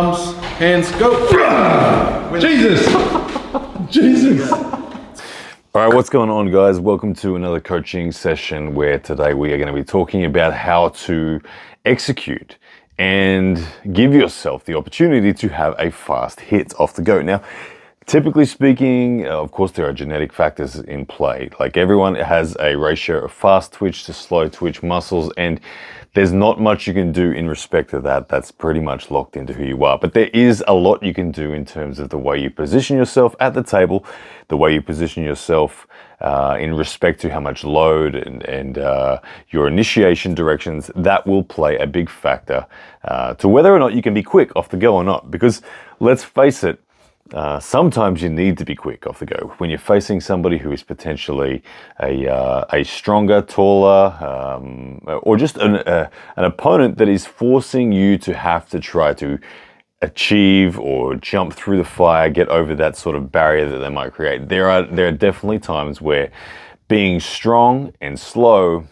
Arms, hands, go. Jesus! Jesus! All right, what's going on, guys? Welcome to another coaching session where today we are going to be talking about how to execute and give yourself the opportunity to have a fast hit off the go. Now, typically speaking, of course, there are genetic factors in play. Like everyone has a ratio of fast twitch to slow twitch muscles, and there's not much you can do in respect to that. That's pretty much locked into who you are. But there is a lot you can do in terms of the way you position yourself at the table, the way you position yourself in respect to how much load and your initiation directions. That will play a big factor to whether or not you can be quick off the go or not. Because let's face it, sometimes you need to be quick off the go when you're facing somebody who is potentially a stronger, taller, or just an opponent that is forcing you to have to try to achieve or jump through the fire, get over that sort of barrier that they might create. There are definitely times where being strong and slow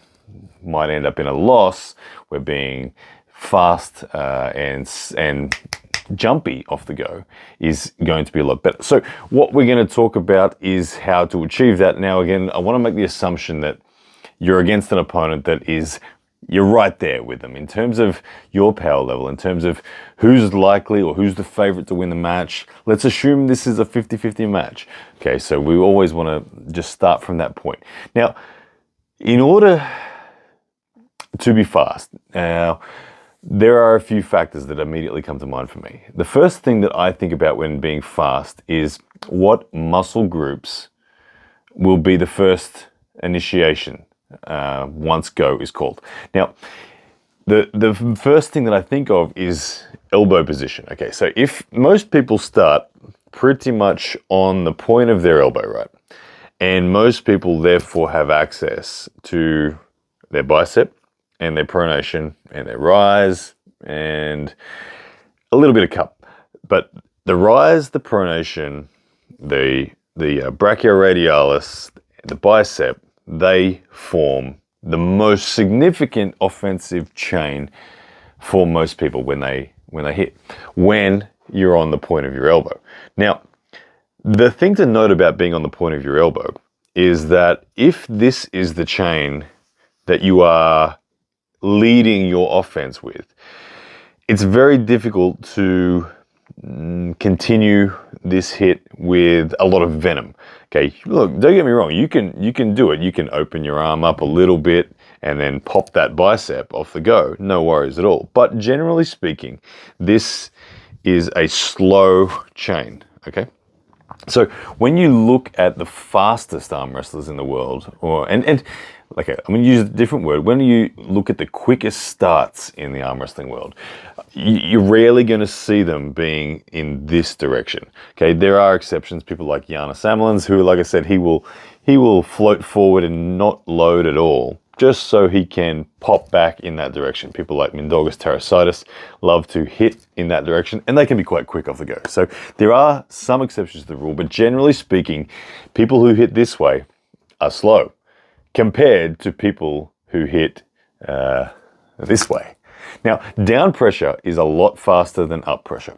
might end up in a loss, where being fast and jumpy off the go is going to be a lot better. So what we're going to talk about is how to achieve that. Now, again, I want to make the assumption that you're against an opponent that you're right there with them in terms of your power level, in terms of who's likely or who's the favorite to win the match. Let's assume this is a 50-50 match. Okay, so we always want to just start from that point. Now, in order to be fast, there are a few factors that immediately come to mind for me. The first thing that I think about when being fast is what muscle groups will be the first initiation once go is called. Now, the first thing that I think of is elbow position. Okay, so if most people start pretty much on the point of their elbow, right? And most people therefore have access to their bicep and their pronation and their rise and a little bit of cup. But the rise, the pronation, the brachioradialis, the bicep, they form the most significant offensive chain for most people when they hit, when you're on the point of your elbow. Now, the thing to note about being on the point of your elbow is that if this is the chain that you are leading your offense with, it's very difficult to continue this hit with a lot of venom. Okay, look, don't get me wrong, you can do it. You can open your arm up a little bit and then pop that bicep off the go. No worries at all. But generally speaking, this is a slow chain, okay? So when you look at the fastest arm wrestlers in the world, okay, I'm going to use a different word. When you look at the quickest starts in the arm wrestling world, you're rarely going to see them being in this direction. Okay, there are exceptions. People like Giannis Amelins, who, like I said, he will float forward and not load at all, just so he can pop back in that direction. People like Mindaugas Tarasitis love to hit in that direction, and they can be quite quick off the go. So there are some exceptions to the rule, but generally speaking, people who hit this way are slow compared to people who hit this way. Now, down pressure is a lot faster than up pressure.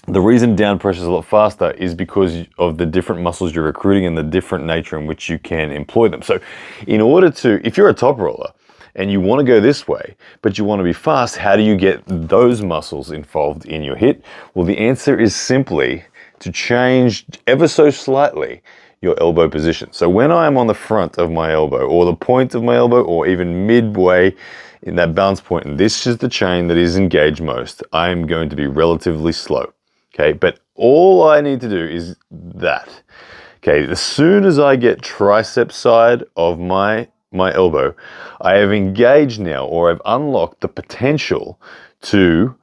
The reason down pressure is a lot faster is because of the different muscles you're recruiting and the different nature in which you can employ them. So in order to, if you're a top roller and you want to go this way, but you want to be fast, how do you get those muscles involved in your hit? Well, the answer is simply to change ever so slightly your elbow position. So when I'm on the front of my elbow or the point of my elbow or even midway in that balance point, and this is the chain that is engaged most, I'm going to be relatively slow. Okay, but all I need to do is that. Okay, as soon as I get tricep side of my elbow, I have engaged now, or I've unlocked the potential to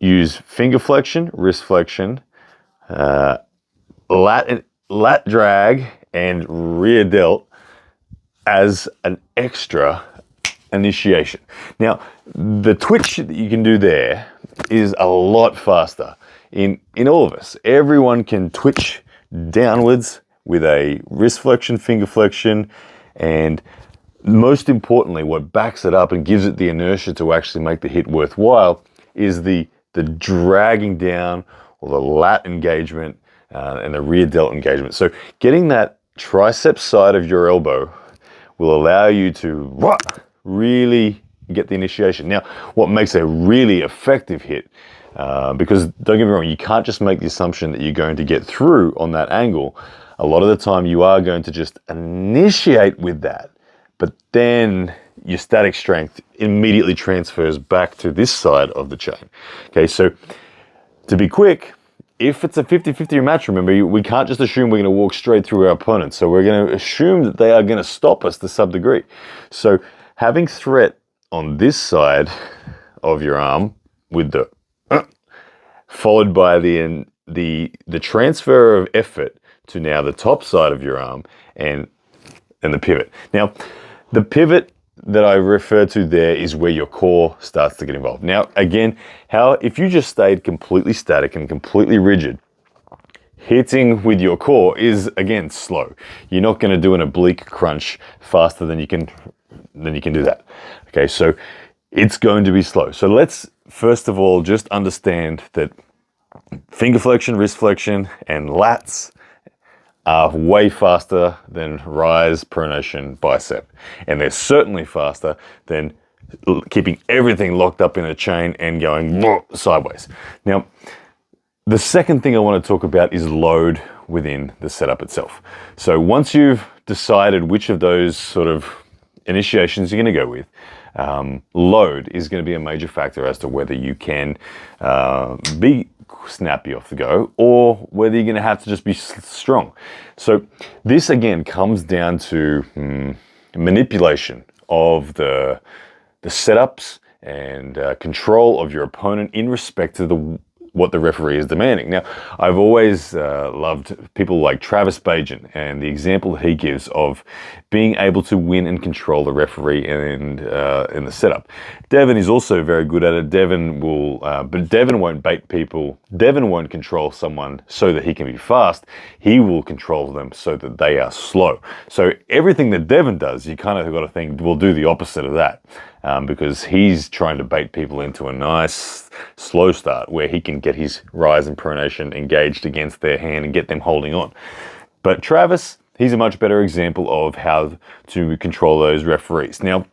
use finger flexion, wrist flexion, lat drag, and rear delt as an extra initiation. Now, the twitch that you can do there is a lot faster in all of us. Everyone can twitch downwards with a wrist flexion, finger flexion, and most importantly, what backs it up and gives it the inertia to actually make the hit worthwhile is the the dragging down or the lat engagement and the rear delt engagement. So getting that tricep side of your elbow will allow you to really get the initiation. Now, what makes a really effective hit, because don't get me wrong, you can't just make the assumption that you're going to get through on that angle. A lot of the time you are going to just initiate with that, but then your static strength immediately transfers back to this side of the chain. Okay, so to be quick, if it's a 50-50 match, remember, we can't just assume we're going to walk straight through our opponents. So we're going to assume that they are going to stop us to some degree. So having threat on this side of your arm with the followed by the transfer of effort to now the top side of your arm and the pivot. Now, the pivot that I refer to there is where your core starts to get involved. Now, again, if you just stayed completely static and completely rigid, hitting with your core is, again, slow. You're not going to do an oblique crunch faster than you can do that. Okay, so it's going to be slow. So let's first of all just understand that finger flexion, wrist flexion, and lats are way faster than rise, pronation, bicep. And they're certainly faster than keeping everything locked up in a chain and going sideways. Now, the second thing I want to talk about is load within the setup itself. So once you've decided which of those sort of initiations you're going to go with, load is going to be a major factor as to whether you can be snappy off the go or whether you're going to have to just be strong. So this again comes down to manipulation of the setups and control of your opponent in respect to what the referee is demanding. Now, I've always loved people like Travis Bajan and the example that he gives of being able to win and control the referee and in the setup. Devin is also very good at it. Devin will, but Devin won't bait people. Devin won't control someone so that he can be fast. He will control them so that they are slow. So everything that Devin does, you kind of got to think, will do the opposite of that. Because he's trying to bait people into a nice slow start where he can get his rise and pronation engaged against their hand and get them holding on. But Travis, he's a much better example of how to control those referees. Now,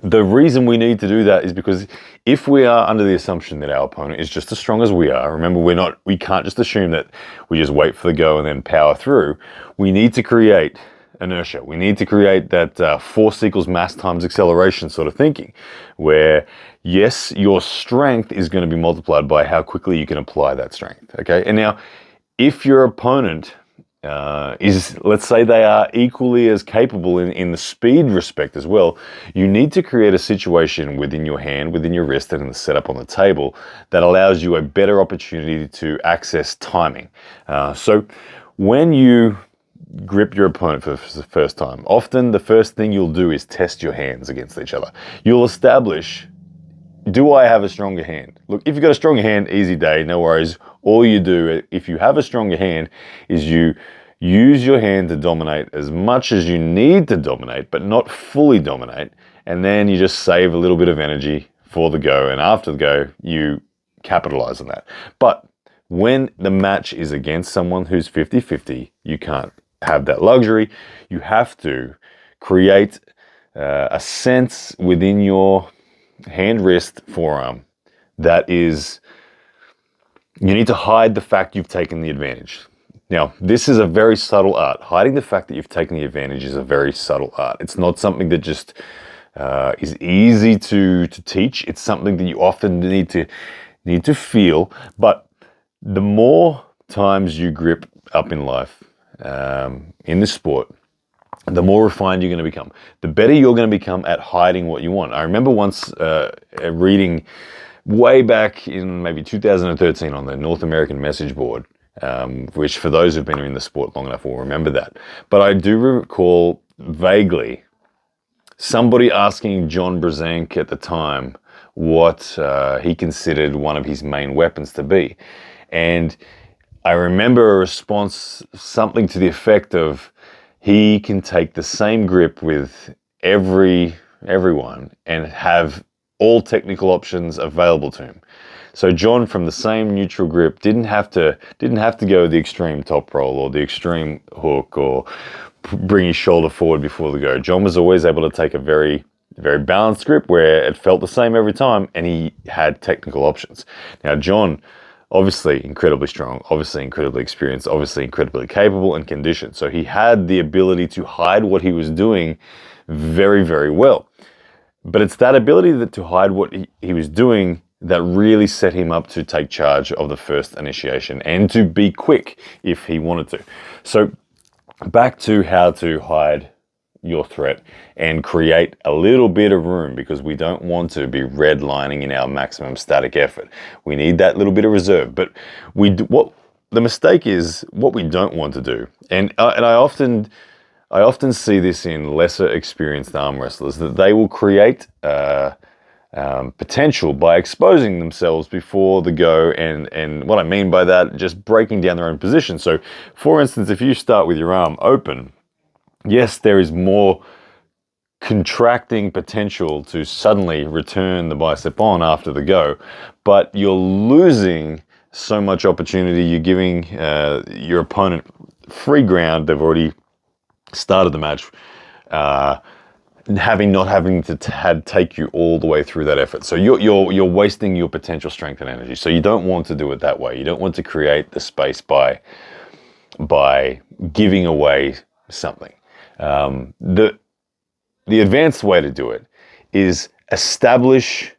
the reason we need to do that is because if we are under the assumption that our opponent is just as strong as we are, remember we can't just assume that we just wait for the go and then power through. We need to create inertia. We need to create that force equals mass times acceleration sort of thinking, where yes, your strength is going to be multiplied by how quickly you can apply that strength. Okay, and now if your opponent let's say they are equally as capable in the speed respect as well, you need to create a situation within your hand, within your wrist, and in the setup on the table that allows you a better opportunity to access timing. So when you grip your opponent for the first time, often the first thing you'll do is test your hands against each other. You'll establish, do I have a stronger hand? Look, if you've got a stronger hand, easy day, no worries. All you do, if you have a stronger hand, is you use your hand to dominate as much as you need to dominate, but not fully dominate. And then you just save a little bit of energy for the go. And after the go, you capitalize on that. But when the match is against someone who's 50-50, you can't have that luxury. You have to create a sense within your hand, wrist, forearm that is, you need to hide the fact you've taken the advantage. Now, this is a very subtle art. Hiding the fact that you've taken the advantage is a very subtle art. It's not something that just is easy to teach. It's something that you often need to feel. But the more times you grip up in life, in this sport, the more refined you're going to become. The better you're going to become at hiding what you want. I remember once reading way back in maybe 2013 on the North American message board, which for those who've been in the sport long enough will remember that. But I do recall vaguely somebody asking John Brzenk at the time what he considered one of his main weapons to be. And I remember a response, something to the effect of, he can take the same grip with everyone and have all technical options available to him. So John, from the same neutral grip, didn't have to go the extreme top roll or the extreme hook or bring his shoulder forward before the go. John was always able to take a very balanced grip where it felt the same every time, and he had technical options. Now, John, obviously incredibly strong, obviously incredibly experienced, obviously incredibly capable and conditioned. So he had the ability to hide what he was doing very, very well. But it's that ability to hide what he was doing that really set him up to take charge of the first initiation and to be quick if he wanted to. So back to how to hide your threat and create a little bit of room, because we don't want to be redlining in our maximum static effort. We need that little bit of reserve. But what the mistake is, what we don't want to do, and I often see this in lesser experienced arm wrestlers, that they will create potential by exposing themselves before the go, and what I mean by that, just breaking down their own position. So, for instance, if you start with your arm open, yes, there is more contracting potential to suddenly return the bicep on after the go, but you're losing so much opportunity. You're giving your opponent free ground. They've already started the match, not having to take you all the way through that effort. So you're wasting your potential strength and energy. So you don't want to do it that way. You don't want to create the space by giving away something. The advanced way to do it is establish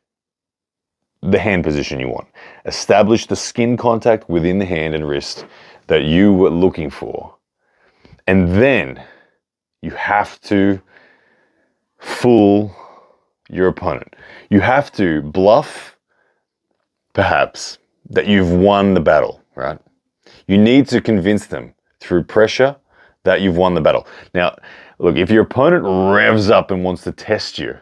the hand position you want. Establish the skin contact within the hand and wrist that you were looking for. And then you have to fool your opponent. You have to bluff, perhaps, that you've won the battle, right? You need to convince them through pressure that you've won the battle. Now, look, if your opponent revs up and wants to test you,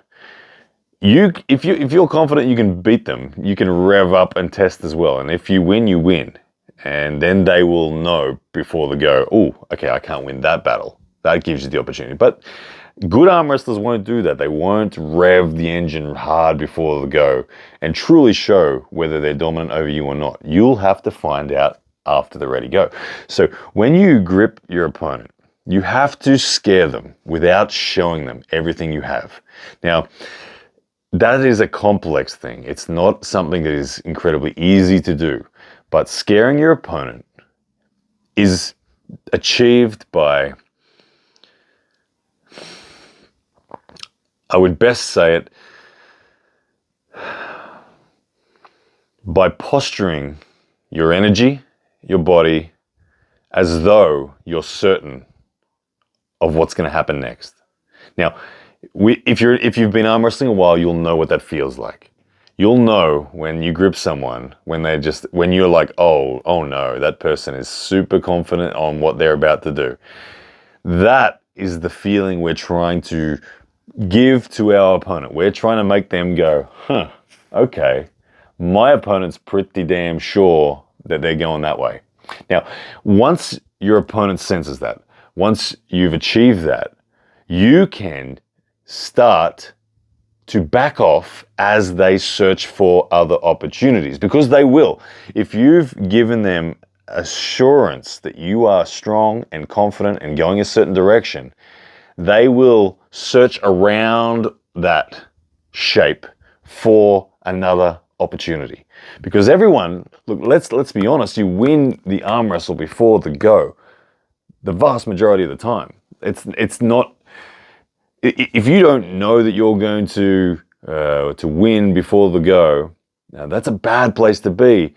if you're confident you can beat them, you can rev up and test as well. And if you win, you win. And then they will know before the go, oh, okay, I can't win that battle. That gives you the opportunity. But good arm wrestlers won't do that. They won't rev the engine hard before the go and truly show whether they're dominant over you or not. You'll have to find out after the ready go. So when you grip your opponent, you have to scare them without showing them everything you have. Now, that is a complex thing. It's not something that is incredibly easy to do. But scaring your opponent is achieved by, I would best say it, by posturing your energy, your body, as though you're certain of what's going to happen next. Now, if you've been arm wrestling a while, you'll know what that feels like. You'll know when you grip someone, when you're like, oh no, that person is super confident on what they're about to do. That is the feeling we're trying to give to our opponent. We're trying to make them go, okay, my opponent's pretty damn sure that they're going that way. Now, once your opponent senses that, once you've achieved that, you can start to back off as they search for other opportunities, because they will. If you've given them assurance that you are strong and confident and going a certain direction, they will search around that shape for another opportunity. Because everyone, look, let's be honest, you win the arm wrestle before the go the vast majority of the time. It's not, if you don't know that you're going to win before the go, that's a bad place to be.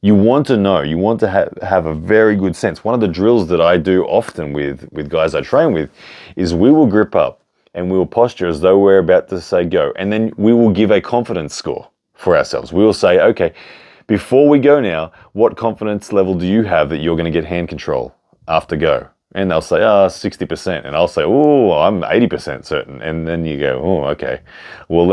You want to know, you want to have a very good sense. One of the drills that I do often with guys I train with is we will grip up and we will posture as though we're about to say go. And then we will give a confidence score for ourselves. We will say, okay, before we go now, what confidence level do you have that you're going to get hand control after go? And they'll say, 60%. And I'll say, I'm 80% certain. And then you go, okay. Well,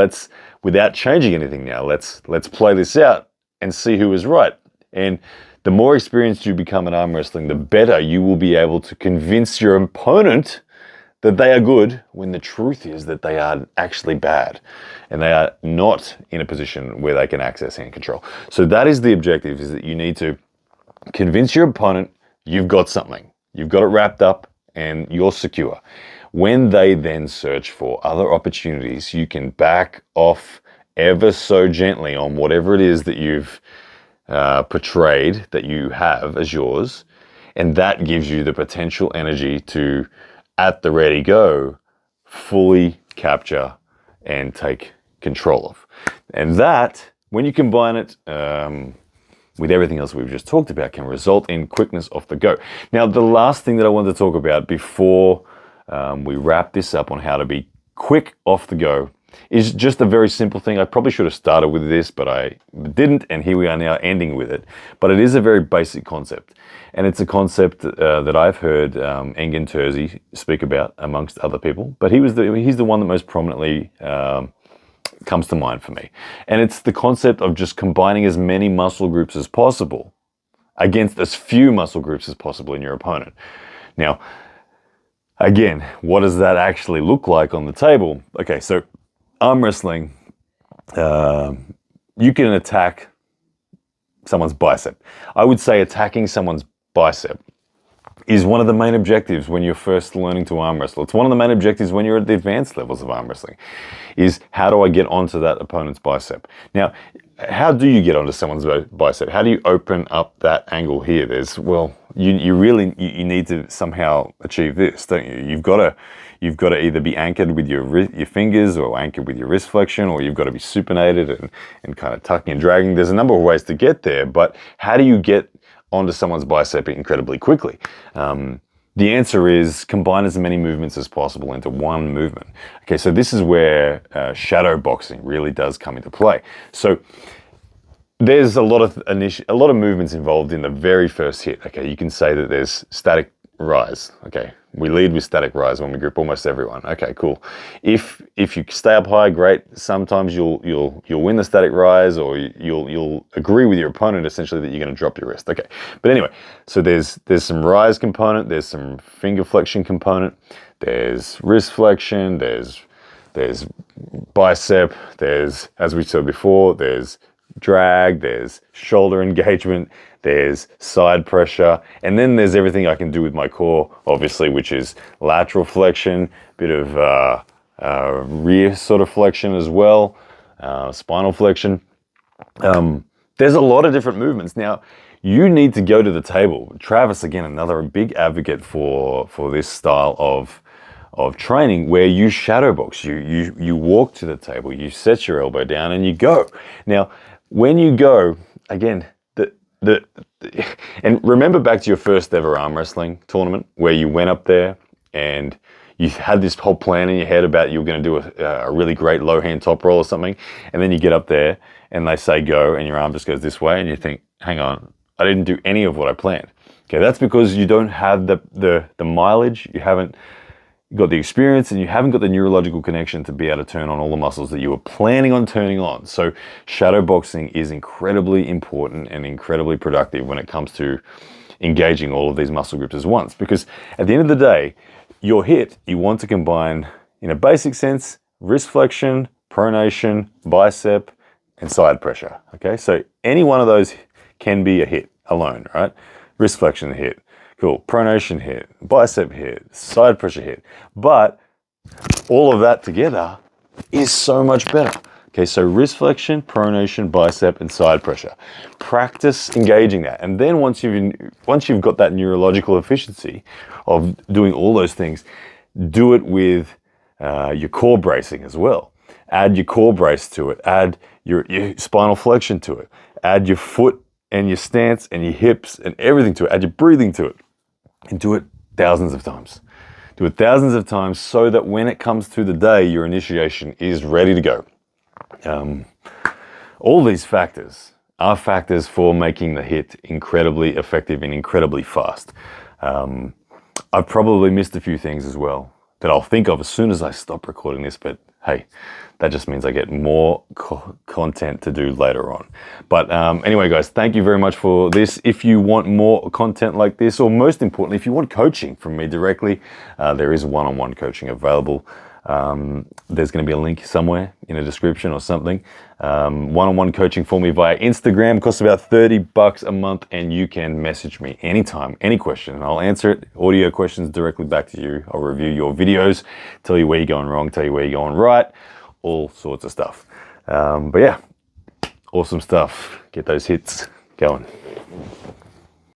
without changing anything now, let's play this out and see who is right. And the more experienced you become in arm wrestling, the better you will be able to convince your opponent that they are good when the truth is that they are actually bad and they are not in a position where they can access hand control. So that is the objective, is that you need to convince your opponent you've got something. You've got it wrapped up and you're secure. When they then search for other opportunities, you can back off ever so gently on whatever it is that you've portrayed that you have as yours, and that gives you the potential energy to, at the ready go, fully capture and take control of. And that, when you combine it with everything else we've just talked about, can result in quickness off the go. Now, the last thing that I wanted to talk about before we wrap this up on how to be quick off the go is just a very simple thing. I probably should have started with this, but I didn't, and here we are now ending with it. But it is a very basic concept, and it's a concept that I've heard Engin Terzi speak about amongst other people, but he's the one that most prominently comes to mind for me. And it's the concept of just combining as many muscle groups as possible against as few muscle groups as possible in your opponent. Now, again, what does that actually look like on the table? Okay, so arm wrestling, you can attack someone's bicep. I would say attacking someone's bicep is one of the main objectives when you're first learning to arm wrestle. It's one of the main objectives when you're at the advanced levels of arm wrestling, is how do I get onto that opponent's bicep? Now, how do you get onto someone's bicep? How do you open up that angle here? You need to somehow achieve this, don't you? You've got to either be anchored with your fingers, or anchored with your wrist flexion, or you've got to be supinated and kind of tucking and dragging. There's a number of ways to get there, but how do you get onto someone's bicep incredibly quickly? The answer is combine as many movements as possible into one movement. Okay, so this is where shadow boxing really does come into play. So there's a lot of movements involved in the very first hit. Okay, you can say that there's static rise. Okay, we lead with static rise when we group almost everyone. Okay, cool. If you stay up high, great. Sometimes you'll win the static rise, or you'll agree with your opponent essentially that you're going to drop your wrist. Okay, but anyway, so there's some rise component, there's some finger flexion component, there's wrist flexion, there's bicep, there's, as we said before, there's drag, there's shoulder engagement, there's side pressure, and then there's everything I can do with my core, obviously, which is lateral flexion, bit of rear sort of flexion as well, spinal flexion. There's a lot of different movements. Now, you need to go to the table. Travis, again, another big advocate for this style of training, where you shadow box. You walk to the table, you set your elbow down, and you go. Now, when you go, again, and remember back to your first ever arm wrestling tournament, where you went up there and you had this whole plan in your head about you were going to do a really great low hand top roll or something, and then you get up there and they say go, and your arm just goes this way, and you think, hang on, I didn't do any of what I planned. Okay, that's because you don't have the mileage, you haven't got the experience, and you haven't got the neurological connection to be able to turn on all the muscles that you were planning on turning on. So shadow boxing is incredibly important and incredibly productive when it comes to engaging all of these muscle groups at once, because at the end of the day, your hit, you want to combine, in a basic sense, wrist flexion, pronation, bicep, and side pressure. Okay, so any one of those can be a hit alone, right? Wrist flexion hit, cool. Pronation hit, bicep hit, side pressure hit. But all of that together is so much better. Okay, so wrist flexion, pronation, bicep, and side pressure. Practice engaging that. And then once you've got that neurological efficiency of doing all those things, do it with your core bracing as well. Add your core brace to it. Add your spinal flexion to it. Add your foot and your stance and your hips and everything to it. Add your breathing to it. And do it thousands of times. Do it thousands of times so that when it comes to the day, your initiation is ready to go. All these factors are factors for making the hit incredibly effective and incredibly fast. I've probably missed a few things as well that I'll think of as soon as I stop recording this, but hey, that just means I get more content to do later on. But anyway, guys, thank you very much for this. If you want more content like this, or most importantly, if you want coaching from me directly, there is one-on-one coaching available. There's going to be a link somewhere in a description or something. One-on-one coaching for me via Instagram. It costs about $30 a month, and you can message me anytime, any question, and I'll answer it. Audio questions directly back to you. I'll review your videos, tell you where you're going wrong, tell you where you're going right, all sorts of stuff. But yeah, awesome stuff. Get those hits going.